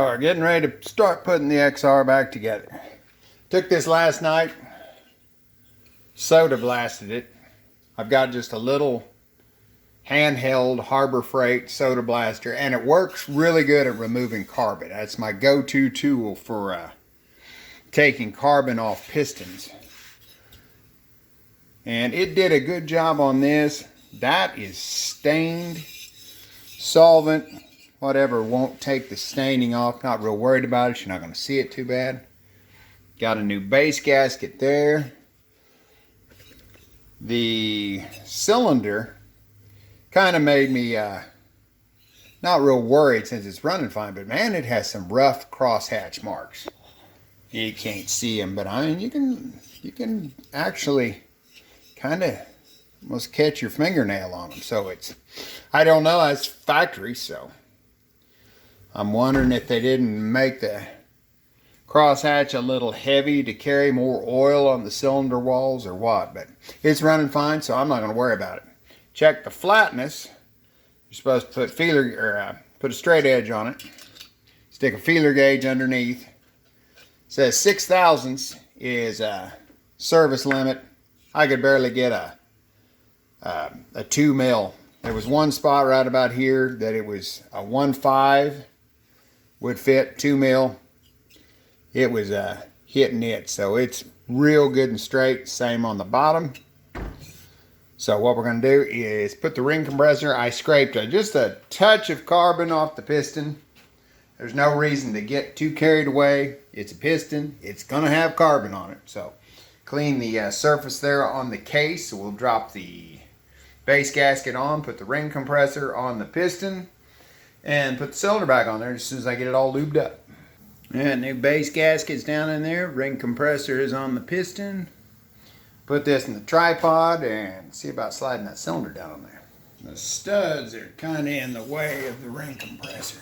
are getting ready to start putting the XR back together. Took this last night, soda blasted it. I've got just a little handheld Harbor Freight soda blaster, and it works really good at removing carbon. That's my go-to tool for taking carbon off pistons. And it did a good job on this. That is stained solvent. Whatever, won't take the staining off. Not real worried about it. You're not going to see it too bad. Got a new base gasket there. The cylinder kind of made me not real worried since it's running fine, but man, it has some rough crosshatch marks. You can't see them, but I mean, you can actually kind of almost catch your fingernail on them. So it's, I don't know, that's factory, so I'm wondering if they didn't make the crosshatch a little heavy to carry more oil on the cylinder walls or what, but it's running fine, so I'm not going to worry about it. Check the flatness. You're supposed to put put a straight edge on it. Stick a feeler gauge underneath. It says 6 thousandths is a service limit. I could barely get a 2 mil. There was one spot right about here that it was a 1.5 would fit 2 mil. It was hitting it, so it's real good and straight. Same on the bottom. So what we're going to do is put the ring compressor. I scraped just a touch of carbon off the piston. There's no reason to get too carried away. It's a piston. It's going to have carbon on it. So clean the surface there on the case. So we'll drop the base gasket on, put the ring compressor on the piston, and put the cylinder back on there as soon as I get it all lubed up. And new base gasket's down in there. Ring compressor is on the piston. Put this in the tripod and see about sliding that cylinder down on there. The studs are kind of in the way of the ring compressor.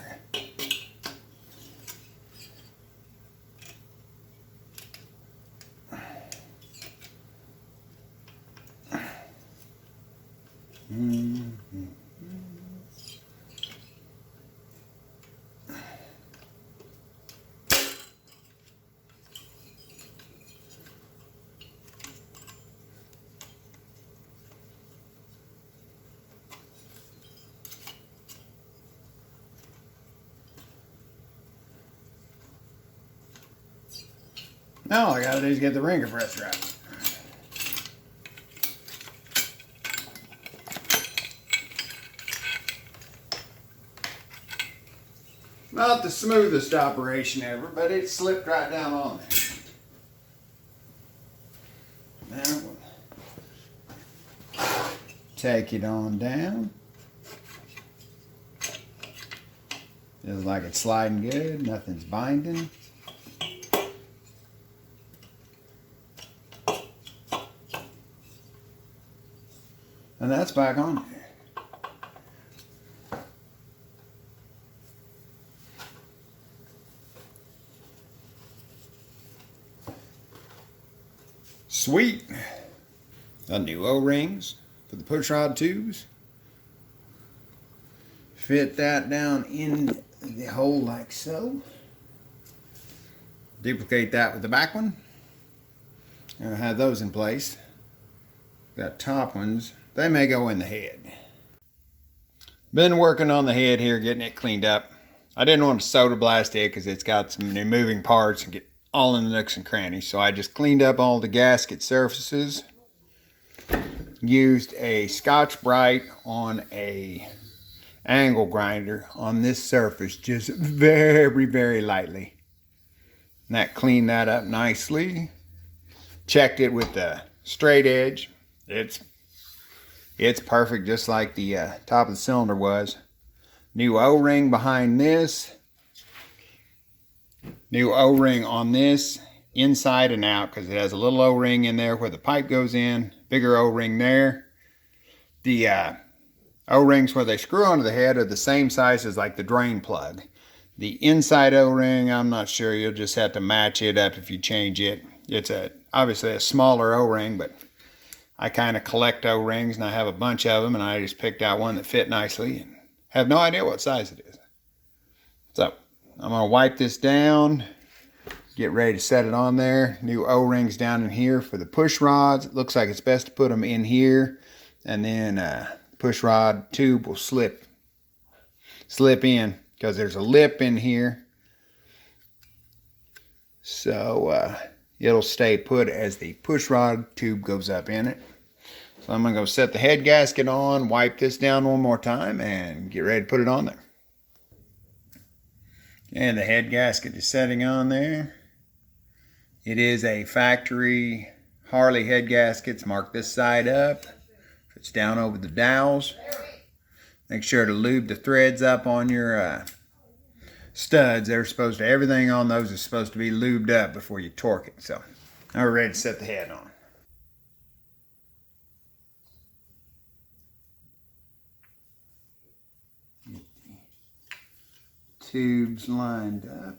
Now all I gotta do is get the ring compressor out. Not the smoothest operation ever, but it slipped right down on there. Now we'll take it on down. Feels like it's sliding good, nothing's binding. And that's back on there. Sweet. Got new O-rings for the pushrod tubes. Fit that down in the hole like so. Duplicate that with the back one. And I have those in place. Got top ones. They may go in the head. Been working on the head here, getting it cleaned up. I didn't want to soda blast it because it's got some new moving parts and get all in the nooks and crannies. So I just cleaned up all the gasket surfaces. Used a Scotch-Brite on a angle grinder on this surface, just very, very lightly. And that cleaned that up nicely. Checked it with the straight edge. It's perfect, just like the top of the cylinder was. New O-ring behind this. New O-ring on this, inside and out, because it has a little O-ring in there where the pipe goes in. Bigger O-ring there. The O-rings where they screw onto the head are the same size as like the drain plug. The inside O-ring, I'm not sure. You'll just have to match it up if you change it. It's obviously a smaller O-ring, but I kind of collect O-rings and I have a bunch of them, and I just picked out one that fit nicely and have no idea what size it is. So I'm gonna wipe this down, get ready to set it on there. New O-rings down in here for the push rods. It looks like it's best to put them in here, and then push rod tube will slip in because there's a lip in here. So it'll stay put as the push rod tube goes up in it. So I'm gonna go set the head gasket on, wipe this down one more time, and get ready to put it on there. And the head gasket is setting on there. It is a factory Harley head gasket. It's marked this side up. It's down over the dowels. Make sure to lube the threads up on your studs. Everything on those is supposed to be lubed up before you torque it. So now we're ready to set the head on. Get the tubes lined up.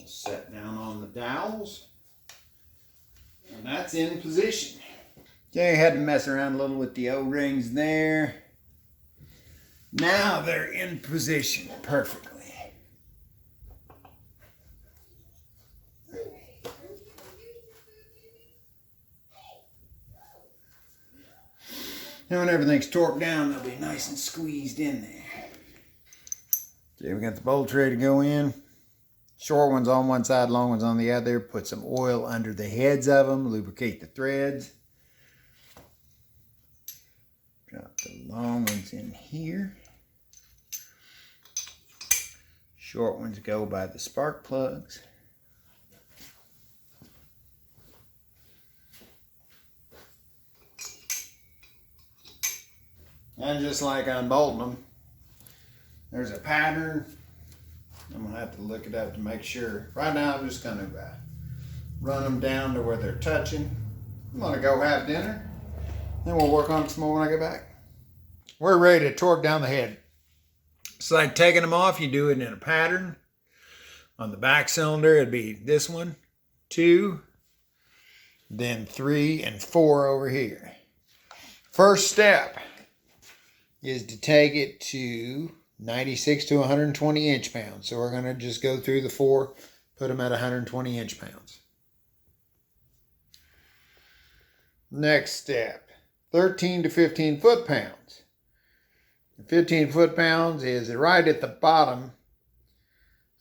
Set down on the dowels, and that's in position. Okay, I had to mess around a little with the O-rings there. Now they're in position perfectly. Now when everything's torqued down, they'll be nice and squeezed in there. Okay, we got the bolts ready to go in. Short ones on one side, long ones on the other. Put some oil under the heads of them. Lubricate the threads. Drop the long ones in here. Short ones go by the spark plugs. And just like unbolting them, there's a pattern. I'm going to have to look it up to make sure. Right now I'm just going to run them down to where they're touching. I'm going to go have dinner. Then we'll work on it some more when I get back. We're ready to torque down the head. It's like taking them off. You do it in a pattern. On the back cylinder it'd be this one, 2, then 3 and 4 over here. First step is to take it to 96 to 120 inch-pounds. So we're going to just go through the 4, put them at 120 inch-pounds. Next step, 13 to 15 foot-pounds. 15 foot-pounds is right at the bottom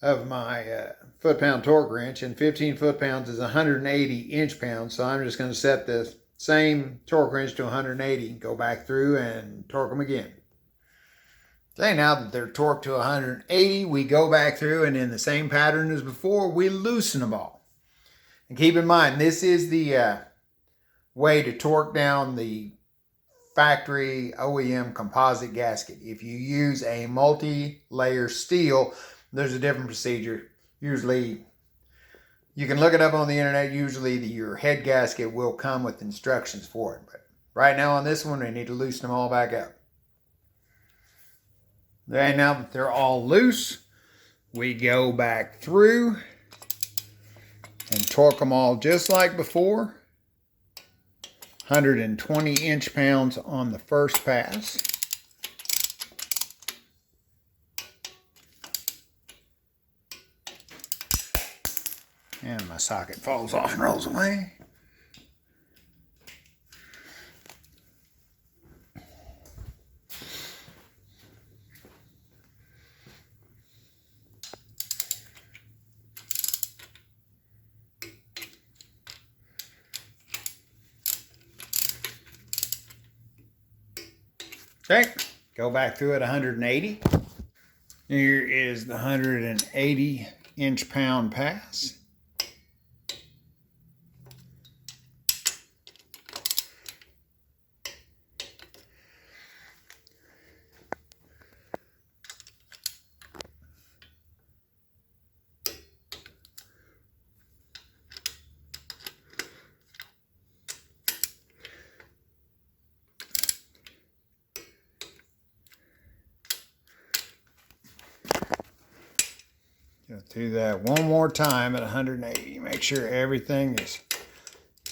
of my foot-pound torque wrench, and 15 foot-pounds is 180 inch-pounds. So I'm just going to set the same torque wrench to 180, go back through and torque them again. Okay, now that they're torqued to 180, we go back through and in the same pattern as before, we loosen them all. And keep in mind, this is the way to torque down the factory OEM composite gasket. If you use a multi-layer steel, there's a different procedure. Usually, you can look it up on the internet. Usually, your head gasket will come with instructions for it. But right now on this one, we need to loosen them all back up. Okay, now that they're all loose, we go back through and torque them all just like before. 120 inch-pounds on the first pass. And my socket falls off and rolls away. Okay, go back through at 180. Here is the 180 inch-pound pass. Go through that one more time at 180. Make sure everything is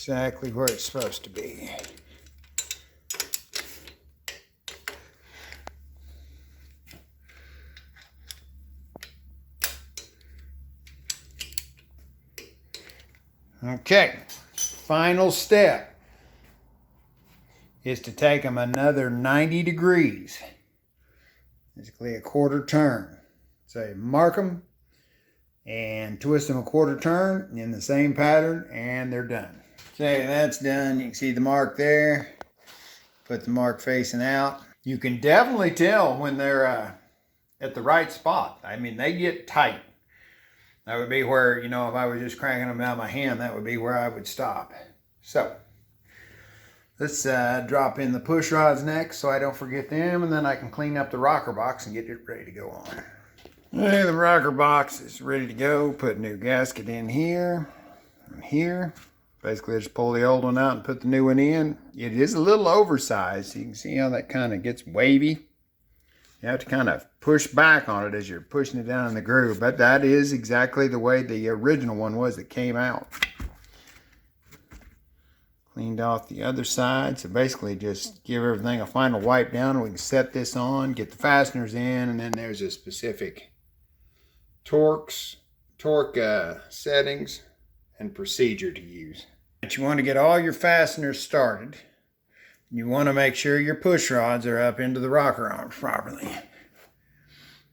exactly where it's supposed to be. Okay, final step is to take them another 90 degrees, basically a quarter turn. So you mark them and twist them a quarter turn in the same pattern, and they're done. Okay, that's done. You can see the mark there. Put the mark facing out. You can definitely tell when they're at the right spot. I mean, they get tight. That would be where, you know, if I was just cranking them out of my hand, that would be where I would stop. So, let's drop in the push rods next so I don't forget them, and then I can clean up the rocker box and get it ready to go on. Okay, the rocker box is ready to go. Put a new gasket in here and here. Basically, just pull the old one out and put the new one in. It is a little oversized. You can see how that kind of gets wavy. You have to kind of push back on it as you're pushing it down in the groove, but that is exactly the way the original one was that came out. Cleaned off the other side, so basically just give everything a final wipe down. We can set this on, get the fasteners in, and then there's a specific torque settings and procedure to use. But you want to get all your fasteners started. You want to make sure your push rods are up into the rocker arms properly.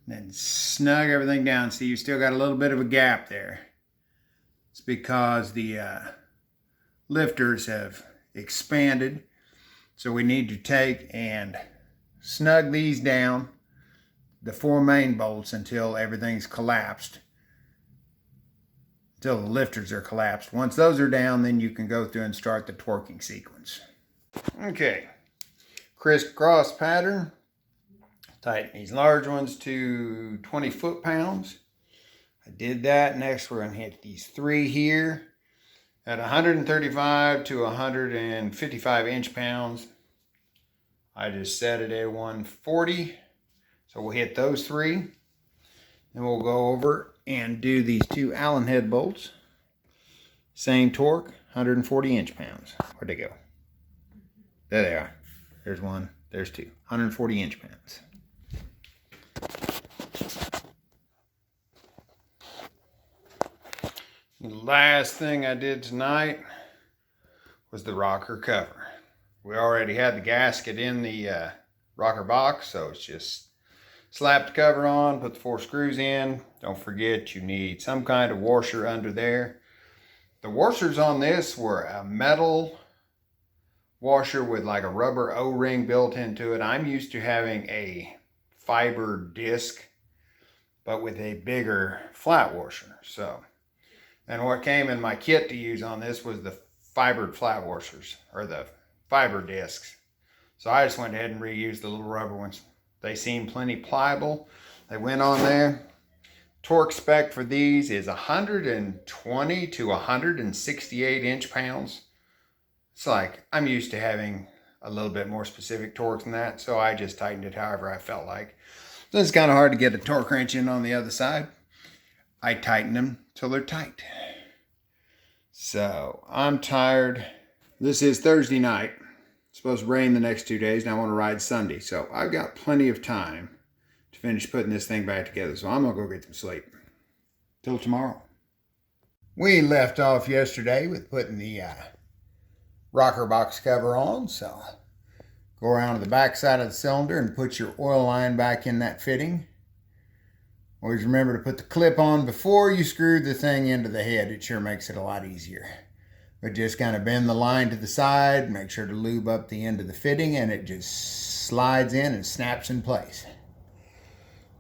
Then snug everything down. See, you still got a little bit of a gap there. It's because the lifters have expanded. So we need to take and snug these down, the 4 main bolts, until everything's collapsed. Until the lifters are collapsed. Once those are down, then you can go through and start the torquing sequence. Okay, crisscross pattern. Tighten these large ones to 20 foot-pounds. I did that. Next, we're going to hit these 3 here at 135 to 155 inch-pounds. I just set it at 140. So we'll hit those 3. Then we'll go over and do these 2 Allen head bolts. Same torque, 140 inch-pounds. Where'd they go? There they are. There's 1, there's 2. 140 inch-pounds. The last thing I did tonight was the rocker cover. We already had the gasket in the rocker box, so it's just slap the cover on, put the 4 screws in. Don't forget you need some kind of washer under there. The washers on this were a metal washer with like a rubber O-ring built into it. I'm used to having a fiber disc, but with a bigger flat washer. So, and what came in my kit to use on this was the fibered flat washers, or the fiber discs. So I just went ahead and reused the little rubber ones. They seem plenty pliable. They went on there. Torque spec for these is 120 to 168 inch-pounds. It's like, I'm used to having a little bit more specific torque than that, so I just tightened it however I felt like. So it's kind of hard to get a torque wrench in on the other side. I tighten them till they're tight. So, I'm tired. This is Thursday night. It's supposed to rain the next 2 days, and I want to ride Sunday. So, I've got plenty of time to finish putting this thing back together. So, I'm going to go get some sleep. Till tomorrow. We left off yesterday with putting the rocker box cover on, so go around to the back side of the cylinder and put your oil line back in that fitting. Always remember to put the clip on before you screw the thing into the head. It sure makes it a lot easier. But just kind of bend the line to the side, make sure to lube up the end of the fitting, and it just slides in and snaps in place.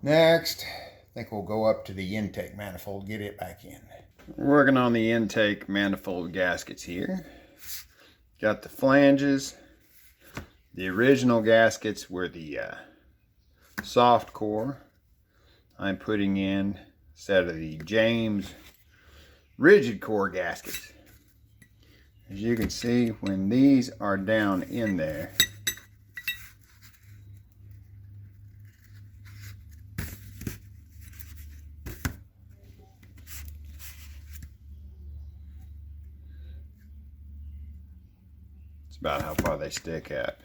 Next, I think we'll go up to the intake manifold, get it back in. We're working on the intake manifold gaskets here. Got the flanges. The original gaskets were the soft core. I'm putting in a set of the James rigid core gaskets. As you can see, when these are down in there, about how far they stick up.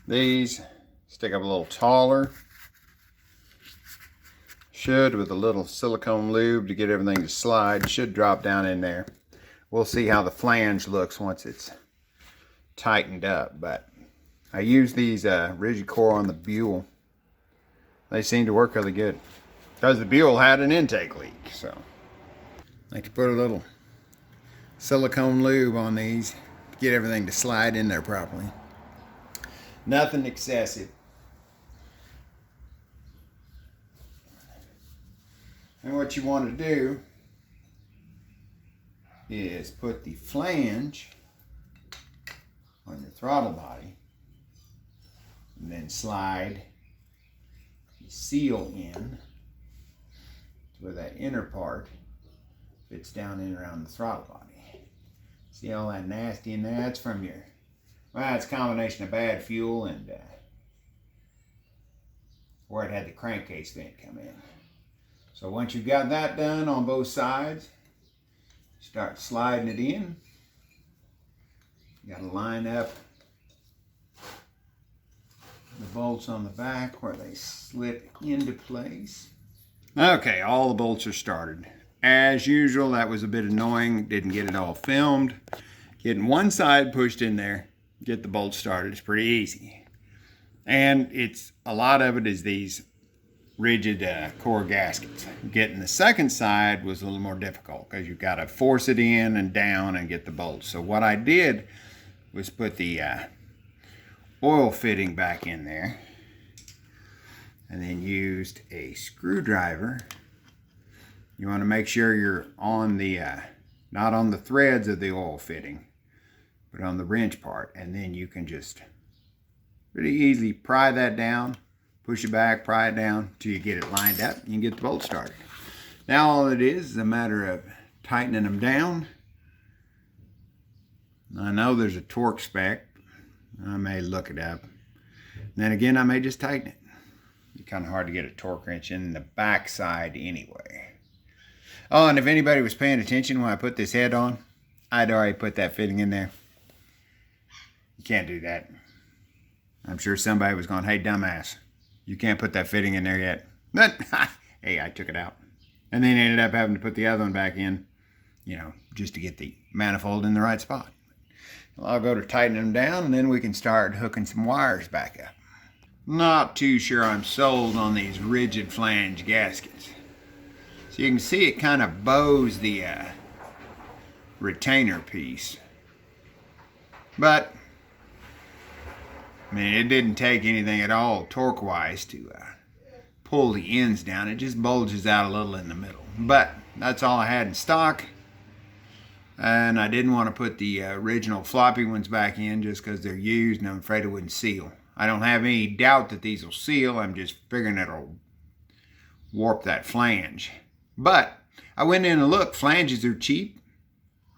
These stick up a little taller. Should, with a little silicone lube to get everything to slide, should drop down in there. We'll see how the flange looks once it's tightened up. But I use these rigid core on the Buell. They seem to work really good because the Buell had an intake leak. So I like to put a little silicone lube on these to get everything to slide in there properly. Nothing excessive. And what you want to do is put the flange on your throttle body and then slide the seal in to where that inner part fits down in around the throttle body. See all that nasty in there? That's from your, well, it's a combination of bad fuel and where it had the crankcase vent come in. So once you've got that done on both sides, start sliding it in. You got to line up the bolts on the back where they slip into place. Okay, all the bolts are started. As usual, that was a bit annoying. Didn't get it all filmed. Getting one side pushed in there, get the bolts started, is pretty easy. And it's a lot of it is these rigid core gaskets. Getting the second side was a little more difficult because you've got to force it in and down and get the bolts. So what I did was put the oil fitting back in there and then used a screwdriver. You want to make sure you're on the not on the threads of the oil fitting, but on the wrench part, and then you can just pretty easily pry that down, push it back, pry it down till you get it lined up. You can get the bolt started. Now all it is a matter of tightening them down. I know there's a torque spec. I may look it up. And then again, I may just tighten it. It's kind of hard to get a torque wrench in the back side anyway. Oh, and if anybody was paying attention when I put this head on, I'd already put that fitting in there. You can't do that. I'm sure somebody was going, hey, dumbass, you can't put that fitting in there yet. But, hey, I took it out. And then ended up having to put the other one back in, you know, just to get the manifold in the right spot. Well, I'll go to tighten them down, and then we can start hooking some wires back up. Not too sure I'm sold on these rigid flange gaskets. So you can see it kind of bows the retainer piece. But, I mean, it didn't take anything at all torque-wise to pull the ends down. It just bulges out a little in the middle. But that's all I had in stock. And I didn't want to put the original floppy ones back in just because they're used and I'm afraid it wouldn't seal. I don't have any doubt that these will seal. I'm just figuring it'll warp that flange. But I went in and looked. Flanges are cheap.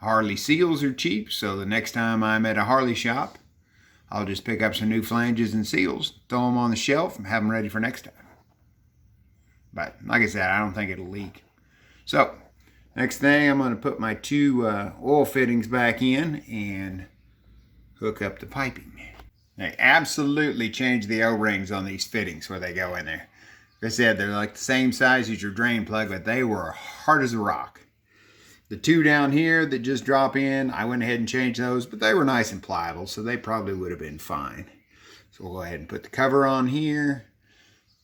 Harley seals are cheap. So the next time I'm at a Harley shop, I'll just pick up some new flanges and seals, throw them on the shelf, and have them ready for next time. But like I said, I don't think it'll leak. So next thing, I'm going to put my two oil fittings back in and hook up the piping. They absolutely changed the O-rings on these fittings where they go in there. Like I said, they're like the same size as your drain plug, but they were hard as a rock. The two down here that just drop in, I went ahead and changed those, but they were nice and pliable, so they probably would have been fine. So we'll go ahead and put the cover on here,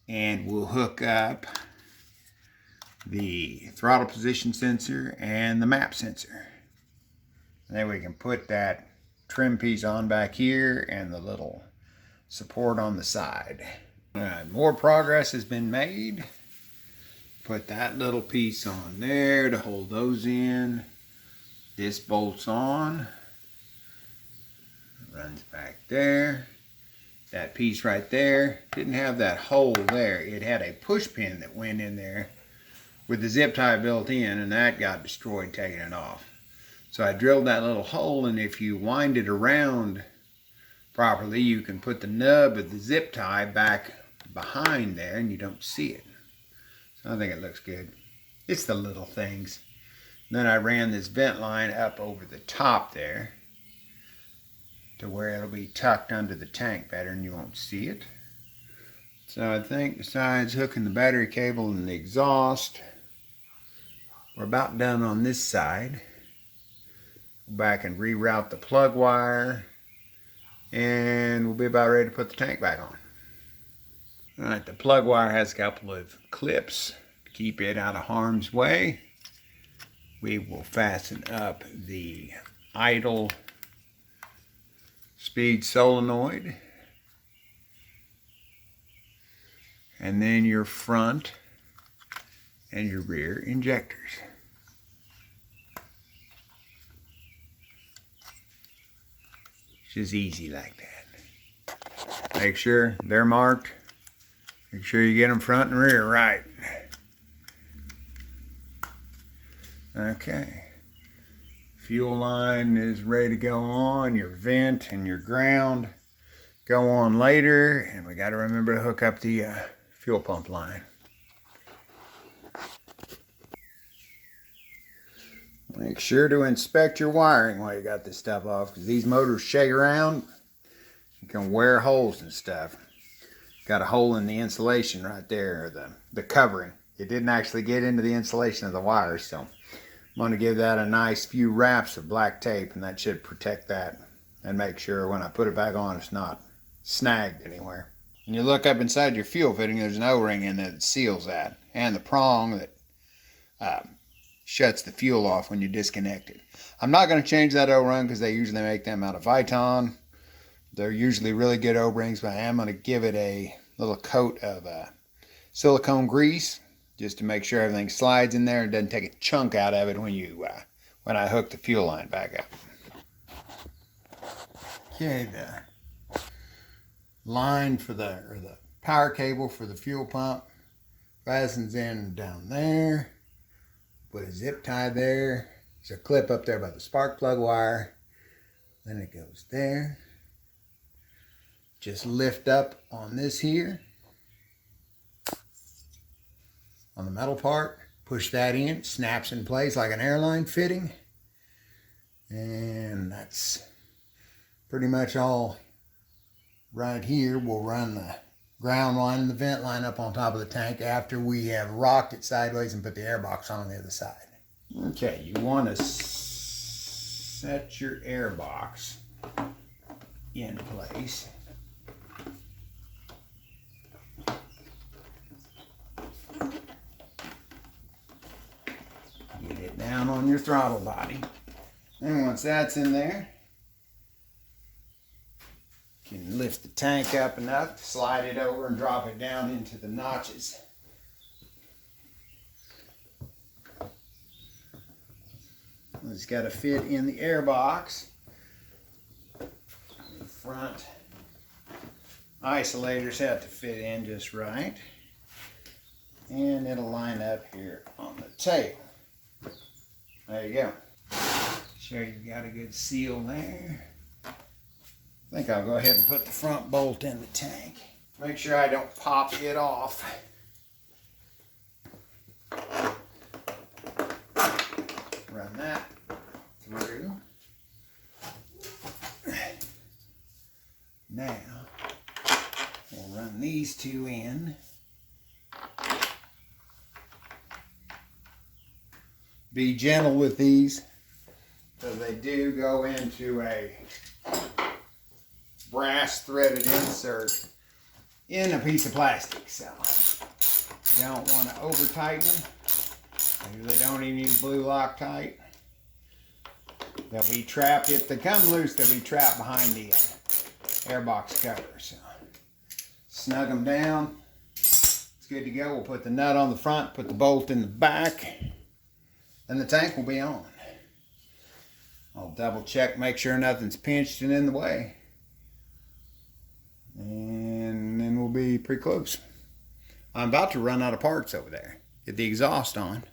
and we'll hook up the throttle position sensor and the map sensor. And then we can put that trim piece on back here and the little support on the side. All right, more progress has been made. Put that little piece on there to hold those in. This bolts on. Runs back there. That piece right there didn't have that hole there. It had a push pin that went in there with the zip tie built in, and that got destroyed taking it off. So I drilled that little hole, and if you wind it around properly, you can put the nub of the zip tie back behind there and you don't see it. So I think it looks good. It's the little things. And then I ran this vent line up over the top there. to where it'll be tucked under the tank better and you won't see it. So I think besides hooking the battery cable and the exhaust, we're about done on this side. Go back and reroute the plug wire, and we'll be about ready to put the tank back on. All right, the plug wire has a couple of clips to keep it out of harm's way. We will fasten up the idle speed solenoid, and then your front and your rear injectors. It's just easy like that. Make sure they're marked. Make sure you get them front and rear right. Okay. Fuel line is ready to go on. Your vent and your ground go on later. And we got to remember to hook up the fuel pump line. Make sure to inspect your wiring while you got this stuff off, because these motors shake around. You can wear holes and stuff. Got a hole in the insulation right there, or the covering. It didn't actually get into the insulation of the wires, so I'm going to give that a nice few wraps of black tape, and that should protect that and make sure when I put it back on it's not snagged anywhere. When you look up inside your fuel fitting, there's an O-ring in there that seals that, and the prong that shuts the fuel off when you disconnect it. I'm not going to change that O-ring because they usually make them out of Viton. They're usually really good O-rings, but I am going to give it a little coat of silicone grease just to make sure everything slides in there and doesn't take a chunk out of it when I hook the fuel line back up. Okay, the line for the power cable for the fuel pump fastens in down there. Put a zip tie there. There's a clip up there by the spark plug wire. Then it goes there. Just lift up on this here, on the metal part. Push that in. Snaps in place like an airline fitting. And that's pretty much all right here. We'll run the ground line and the vent line up on top of the tank after we have rocked it sideways and put the air box on the other side. Okay, you want to set your air box in place. Get it down on your throttle body. And once that's in there, you can lift the tank up enough to slide it over and drop it down into the notches. It's got to fit in the air box. The front isolators have to fit in just right. And it'll line up here on the tail. There you go. Sure you've got a good seal there. I think I'll go ahead and put the front bolt in the tank. Make sure I don't pop it off. Run that through. Now, we'll run these two in. Be gentle with these, because they do go into a brass threaded insert in a piece of plastic, so you don't want to over tighten them. They don't even use blue Loctite. They'll be trapped, if they come loose, they'll be trapped behind the airbox cover. So snug them down. It's good to go. We'll put the nut on the front, put the bolt in the back, and the tank will be on. I'll double check, make sure nothing's pinched and in the way. And then we'll be pretty close. I'm about to run out of parts over there. Get the exhaust on.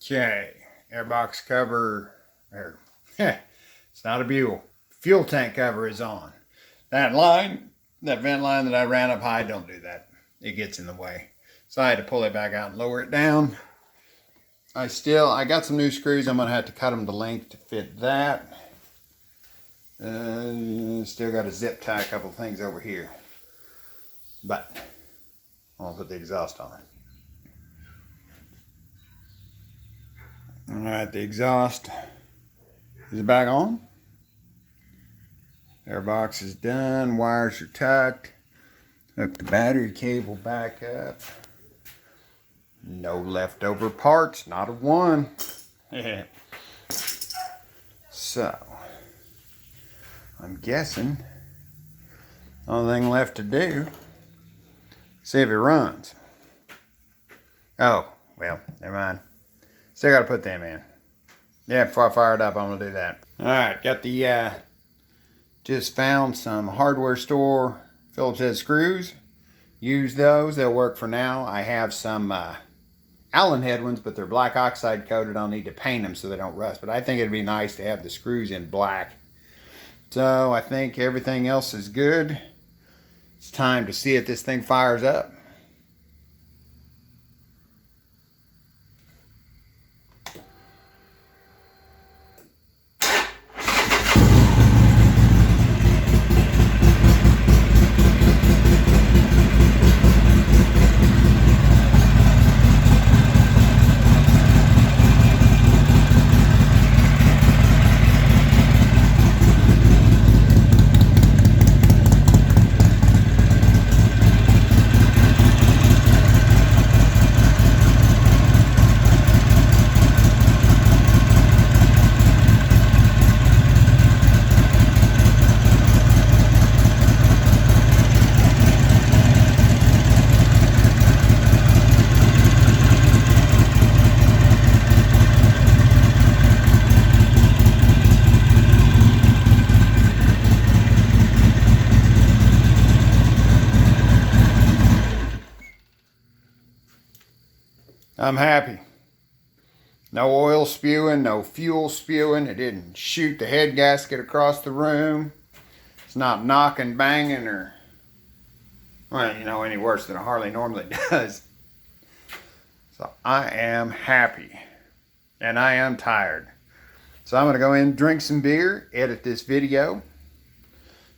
Okay, airbox cover, it's not a Buell. Fuel tank cover is on. That line, that vent line that I ran up high, don't do that. It gets in the way. So I had to pull it back out and lower it down. I got some new screws. I'm gonna have to cut them to length to fit that. Still got to zip tie a couple things over here. But I'll put the exhaust on. Alright, the exhaust is back on. Airbox is done. Wires are tucked. Hook the battery cable back up. No leftover parts, not a one. So, I'm guessing the only thing left to do, see if it runs. Oh, well, never mind. Still got to put them in. Yeah, before I fire it up, I'm going to do that. Alright, got the, just found some hardware store Phillips head screws. Use those, they'll work for now. I have some Allen head ones, but they're black oxide coated. I'll need to paint them so they don't rust. But I think it'd be nice to have the screws in black. So I think everything else is good. It's time to see if this thing fires up. I'm happy. No oil spewing, no fuel spewing. It didn't shoot the head gasket across the room. It's not knocking, banging, or, well, you know, any worse than a Harley normally does. So I am happy. And I am tired. So I'm going to go in and drink some beer, edit this video.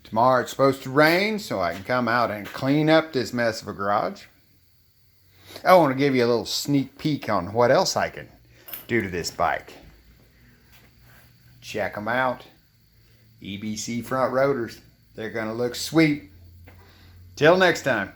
Tomorrow it's supposed to rain, so I can come out and clean up this mess of a garage. I want to give you a little sneak peek on what else I can do to this bike. Check them out. EBC front rotors. They're going to look sweet. Till next time.